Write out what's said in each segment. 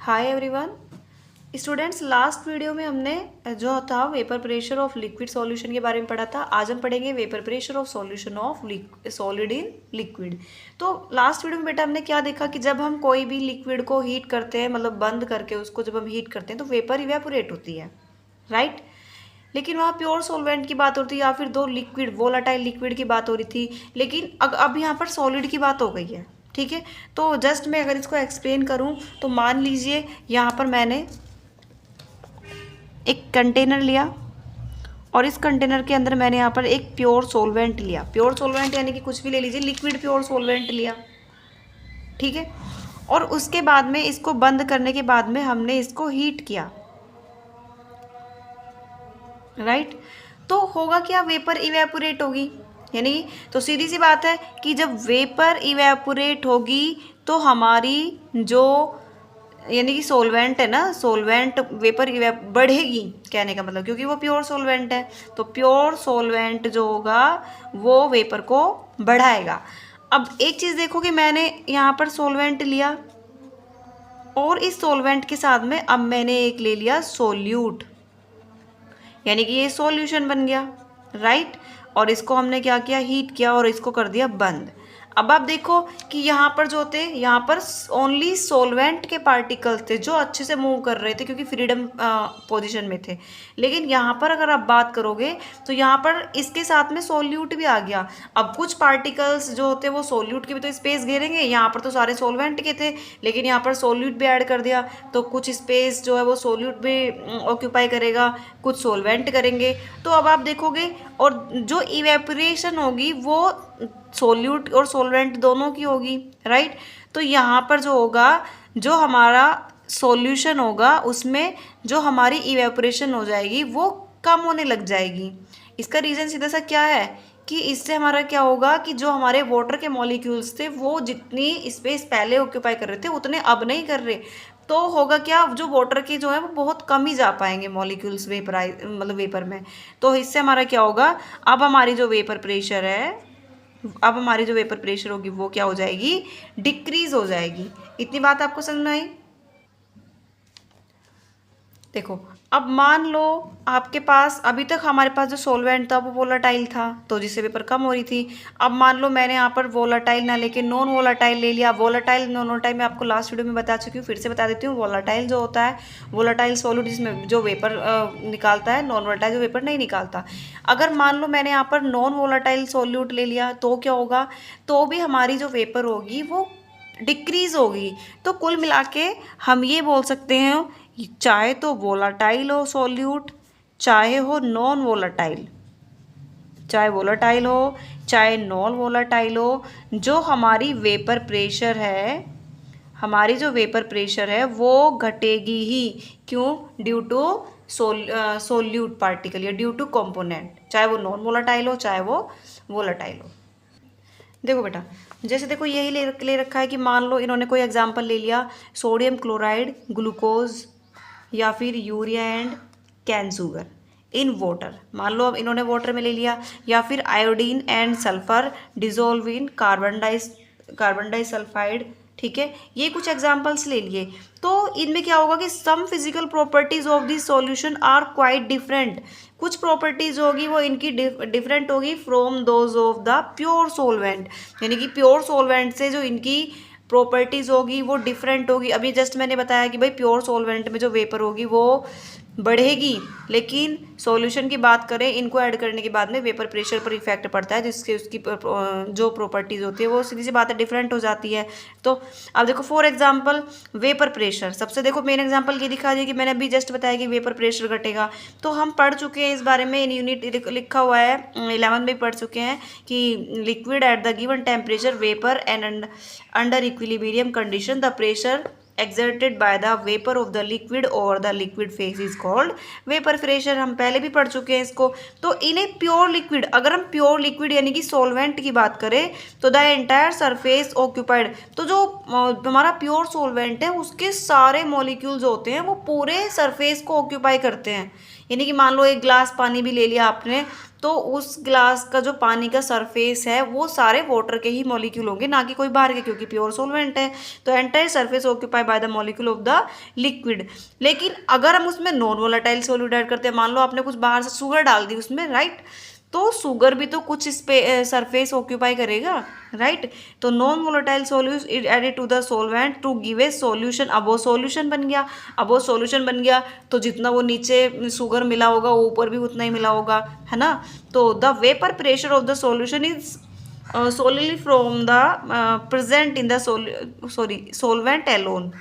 Hi everyone students, last video में हमने जो था vapour pressure of liquid solution के बारे में पढ़ा था। आज हम पढ़ेंगे vapour pressure of solution of solid in liquid. तो लास्ट वीडियो में बेटा हमने क्या देखा कि जब हम कोई भी लिक्विड को हीट करते हैं, मतलब बंद करके उसको जब हम हीट करते हैं तो वेपर इवेपोरेट होती है, राइट। लेकिन वहाँ प्योर सॉल्वेंट की बात हो रही थी या फिर दो लिक्विड वोलाटाइल लिक्विड की बात हो रही थी, लेकिन अब यहाँ पर सॉलिड की बात हो गई है, ठीक है। तो जस्ट मैं अगर इसको एक्सप्लेन करूँ तो मान लीजिए यहाँ पर मैंने एक कंटेनर लिया और इस कंटेनर के अंदर मैंने यहाँ पर एक प्योर सॉल्वेंट लिया। प्योर सॉल्वेंट यानी कि कुछ भी ले लीजिए, लिक्विड प्योर सॉल्वेंट लिया, ठीक है। और उसके बाद में इसको बंद करने के बाद में हमने इसको हीट किया, राइट। तो होगा क्या, वेपर इवेपोरेट होगी, यानी तो सीधी सी बात है कि जब वेपर इवेपोरेट होगी तो हमारी जो यानी कि सोलवेंट है ना, सोलवेंट वेपर बढ़ेगी, कहने का मतलब, क्योंकि वो प्योर सोलवेंट है तो प्योर सोलवेंट जो होगा वो वेपर को बढ़ाएगा। अब एक चीज़ देखो कि मैंने यहाँ पर सोलवेंट लिया और इस सोलवेंट के साथ में अब मैंने एक ले लिया सोल्यूट, यानी कि ये सॉल्यूशन बन गया, राइट। और इसको हमने क्या किया, हीट किया और इसको कर दिया बंद। अब आप देखो कि यहाँ पर जो थे, यहाँ पर ओनली सॉल्वेंट के पार्टिकल्स थे जो अच्छे से मूव कर रहे थे क्योंकि फ्रीडम पोजीशन में थे। लेकिन यहाँ पर अगर आप बात करोगे तो यहाँ पर इसके साथ में सोल्यूट भी आ गया। अब कुछ पार्टिकल्स जो होते हैं वो सोल्यूट के भी तो स्पेस घेरेंगे, यहाँ पर तो सारे सॉल्वेंट के थे लेकिन यहाँ पर सोल्यूट भी ऐड कर दिया तो कुछ स्पेस जो है वो सोल्यूट भी ऑक्यूपाई करेगा, कुछ सॉल्वेंट करेंगे। तो अब आप देखोगे और जो इवेपोरेशन होगी वो सोल्यूट और सोलवेंट दोनों की होगी, राइट। तो यहाँ पर जो होगा, जो हमारा सॉल्यूशन होगा उसमें जो हमारी इवेपोरेशन हो जाएगी वो कम होने लग जाएगी। इसका रीज़न सीधा सा क्या है कि इससे हमारा क्या होगा कि जो हमारे वाटर के मॉलिक्यूल्स थे वो जितनी स्पेस पहले ऑक्यूपाई कर रहे थे उतने अब नहीं कर रहे। तो होगा क्या, जो वाटर के जो है वो बहुत कम ही जा पाएंगे मॉलिक्यूल्स मतलब वेपर में। तो इससे हमारा क्या होगा, अब हमारी जो वेपर प्रेशर है, अब हमारी जो वेपर प्रेशर होगी वो क्या हो जाएगी, डिक्रीज हो जाएगी। इतनी बात आपको समझ में आई। देखो अब मान लो आपके पास अभी तक हमारे पास जो सॉल्वेंट था वो वोलाटाइल था तो जिससे वेपर कम हो रही थी। अब मान लो मैंने यहाँ पर वोलाटाइल ना लेके नॉन वोलाटाइल ले लिया। वोलाटाइल नॉन वोलाटाइल मैं आपको लास्ट वीडियो में बता चुकी हूँ, फिर से बता देती हूँ। वोलाटाइल जो होता है, वोलाटाइल सॉल्यूट जिसमें जो वेपर निकालता है, नॉन वोलाटाइल जो वेपर नहीं निकालता। अगर मान लो मैंने यहाँ पर नॉन वोलाटाइल सॉल्यूट ले लिया तो क्या होगा, तो भी हमारी जो वेपर होगी वो डिक्रीज होगी। तो कुल मिला के हम ये बोल सकते हैं, चाहे तो वोलाटाइल हो सॉल्यूट, चाहे हो नॉन वोलाटाइल, चाहे वोलाटाइल हो चाहे नॉन वोलाटाइल हो, जो हमारी वेपर प्रेशर है, हमारी जो वेपर प्रेशर है वो घटेगी ही। क्यों? ड्यू टू सोल्यूट पार्टिकल या ड्यू टू कंपोनेंट, चाहे वो नॉन वोलाटाइल हो चाहे वो वोलाटाइल हो। देखो बेटा, जैसे देखो यही ले रखा है कि मान लो इन्होंने कोई एग्जांपल ले लिया, सोडियम क्लोराइड, ग्लूकोज या फिर urea and cane sugar in water. मान लो अब इन्होंने वाटर में ले लिया, या फिर iodine and sulphur dissolve in carbon disulphide, ठीक है। ये कुछ एग्जांपल्स ले लिए। तो इनमें क्या होगा कि some physical properties of this solution are quite different. कुछ प्रॉपर्टीज होगी वो इनकी डिफरेंट होगी from those of the pure solvent, यानी कि प्योर सोलवेंट से जो इनकी प्रॉपर्टीज होगी वो डिफरेंट होगी। अभी जस्ट मैंने बताया कि भाई प्योर सोलवेंट में जो वेपर होगी वो बढ़ेगी, लेकिन सॉल्यूशन की बात करें, इनको ऐड करने के बाद में वेपर प्रेशर पर इफेक्ट पड़ता है, जिससे उसकी जो प्रॉपर्टीज़ होती है वो सीधी सी बात है डिफरेंट हो जाती है। तो अब देखो फॉर एग्जांपल वेपर प्रेशर, सबसे देखो मेन एग्जांपल ये दिखा दिया कि मैंने अभी जस्ट बताया कि वेपर प्रेशर घटेगा। तो हम पढ़ चुके हैं इस बारे में, इन यूनिट लिखा हुआ है 11 में पढ़ चुके हैं कि liquid at the given temperature vapour and under equilibrium condition the pressure exerted by the vapor of the liquid over the liquid phase is called vapor pressure। हम पहले भी पढ़ चुके हैं इसको। तो इन्हें प्योर लिक्विड, अगर हम प्योर लिक्विड यानी कि सॉल्वेंट की बात करें तो द एंटायर सरफेस ऑक्यूपाइड, तो जो हमारा प्योर सॉल्वेंट है उसके सारे मॉलिक्यूल्स होते हैं वो पूरे सरफेस को ऑक्यूपाई करते हैं। यानी कि मान लो एक ग्लास पानी भी ले लिया आपने तो उस ग्लास का जो पानी का सरफेस है वो सारे वाटर के ही मॉलिक्यूल होंगे, ना कि कोई बाहर के, क्योंकि प्योर सोलवेंट है। तो entire surface occupy by the molecule of the liquid. लेकिन अगर हम उसमें नॉन वोलेटाइल सॉल्यूट ऐड करते हैं, मान लो आपने कुछ बाहर से शुगर डाल दी उसमें, राइट, तो शुगर भी तो कुछ सरफेस ऑक्यूपाई करेगा, राइट। तो non volatile solute added to the solvent to give a solution. अब वो सॉल्यूशन बन गया, अब वो सॉल्यूशन बन गया तो जितना वो नीचे शुगर मिला होगा वो ऊपर भी उतना ही मिला होगा, है ना। तो the vapour pressure of the solution is solely from the present in the solvent alone.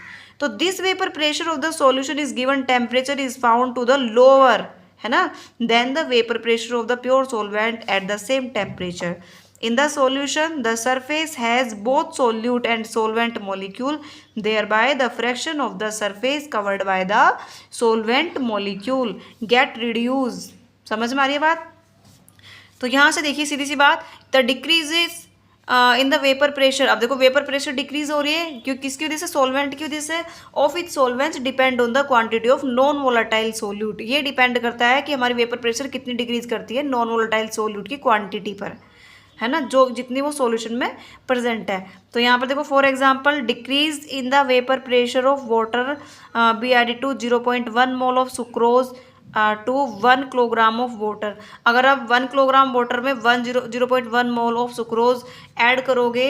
तो this vapor pressure of the solution is given temperature is found to the lower, है ना, then the vapor pressure of the pure solvent at the same temperature. In the solution, the surface has both solute and solvent molecule, thereby the fraction of the surface covered by the solvent molecule get reduced. समझ में आ रही है बात। तो यहाँ से देखिए सीधी सी बात, the decreases in the vapour pressure. अब देखो वेपर प्रेशर डिक्रीज हो रही है क्यों, किसकी वजह से, सोलवेंट की वजह से। Of it solvents depend on the quantity of non volatile solute. ये डिपेंड करता है कि हमारी वेपर प्रेशर कितनी डिक्रीज करती है नॉन वोलेटाइल सोल्यूट की क्वांटिटी पर, है ना, जो जितनी वो सॉल्यूशन में प्रेजेंट है। तो यहाँ पर देखो for example, decrease in the vapour pressure of water be added to 0.1 mole of sucrose to 1 kilogram of water. अगर आप 1 किलोग्राम वाटर में 0.1 मोल ऑफ सुक्रोज ऐड करोगे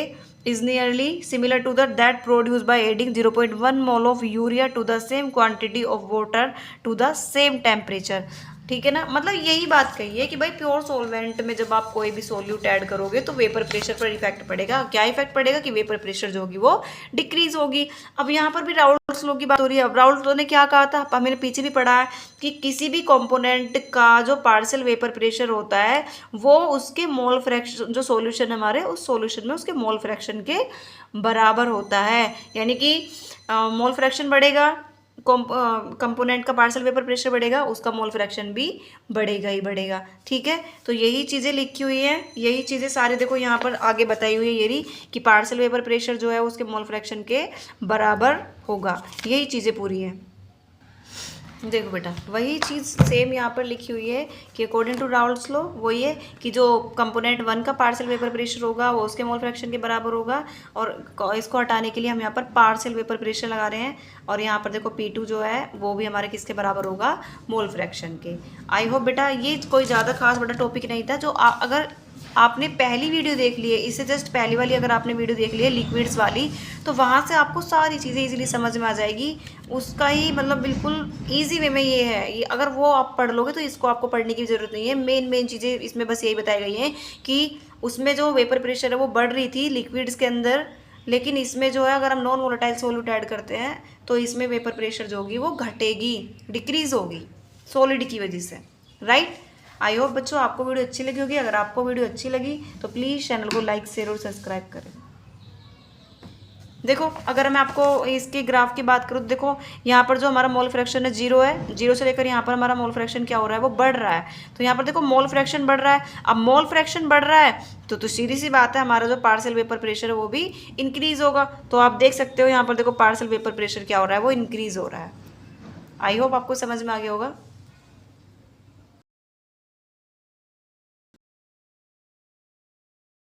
is nearly similar to that produce by adding 0.1 mole of urea to the same quantity of water to the same temperature. ठीक है ना, मतलब यही बात कही है कि भाई प्योर सोलवेंट में जब आप कोई भी सोल्यूट ऐड करोगे तो वेपर प्रेशर पर इफेक्ट पड़ेगा। क्या इफेक्ट पड़ेगा कि वेपर प्रेशर जो होगी वो डिक्रीज होगी। अब यहाँ पर भी राउल्ट्स लॉ की बात हो रही है। अब राउल्ट्स लॉ ने क्या कहा था, हमने पीछे भी पढ़ा है कि किसी भी कंपोनेंट का जो पार्शियल वेपर प्रेशर होता है वो उसके मोल फ्रैक्शन, जो सोल्यूशन हमारे उस सोल्यूशन में उसके मोल फ्रैक्शन के बराबर होता है। यानी कि मोल फ्रैक्शन बढ़ेगा, कंपोनेंट का पार्शियल वेपर प्रेशर बढ़ेगा, उसका मोल फ्रैक्शन भी बढ़ेगा ही बढ़ेगा। ठीक है, तो यही चीज़ें लिखी हुई हैं, यही चीज़ें सारे देखो यहाँ पर आगे बताई हुई है ये रही कि पार्शियल वेपर प्रेशर जो है उसके मोल फ्रैक्शन के बराबर होगा। यही चीज़ें पूरी हैं। देखो बेटा, वही चीज़ सेम यहाँ पर लिखी हुई है कि अकॉर्डिंग टू राउल्ट्स लॉ वही है कि जो कंपोनेंट 1 का पार्शियल वेपर प्रेशर होगा वो उसके मोल फ्रैक्शन के बराबर होगा, और इसको हटाने के लिए हम यहाँ पर पार्शियल वेपर प्रेशर लगा रहे हैं। और यहाँ पर देखो P2 जो है वो भी हमारे किसके बराबर होगा, मोल फ्रैक्शन के। आई होप बेटा ये कोई ज़्यादा खास बड़ा टॉपिक नहीं था। जो अगर आपने पहली वीडियो देख ली है, इससे जस्ट पहली वाली अगर आपने वीडियो देख ली है लिक्विड्स वाली, तो वहाँ से आपको सारी चीज़ें इजीली समझ में आ जाएगी। उसका ही मतलब बिल्कुल इजी वे में ये है, ये अगर वो आप पढ़ लोगे तो इसको आपको पढ़ने की ज़रूरत नहीं है। मेन चीज़ें इसमें बस यही बताई गई हैं कि उसमें जो वेपर प्रेशर है वो बढ़ रही थी लिक्विड्स के अंदर, लेकिन इसमें जो है अगर हम नॉन वोलेटाइल सोल्यूट ऐड करते हैं तो इसमें वेपर प्रेशर जो होगी वो घटेगी, डिक्रीज होगी सॉलिड की वजह से, राइट। आई होप बच्चों आपको वीडियो अच्छी लगी होगी। अगर आपको वीडियो अच्छी लगी तो प्लीज़ चैनल को लाइक शेयर और सब्सक्राइब करें। देखो अगर मैं आपको इसके ग्राफ की बात करूँ तो देखो यहाँ पर जो हमारा मोल फ्रैक्शन है 0 है, 0 से लेकर यहाँ पर हमारा मोल फ्रैक्शन क्या हो रहा है, वो बढ़ रहा है। तो यहाँ पर देखो मोल फ्रैक्शन बढ़ रहा है। अब मोल फ्रैक्शन बढ़ रहा है तो सीधी सी बात है हमारा जो पार्शियल वेपर प्रेशर है वो भी इंक्रीज होगा। तो आप देख सकते हो यहाँ पर देखो पार्शियल वेपर प्रेशर क्या हो रहा है, वो इंक्रीज हो रहा है। आई होप आपको समझ में आ गया होगा।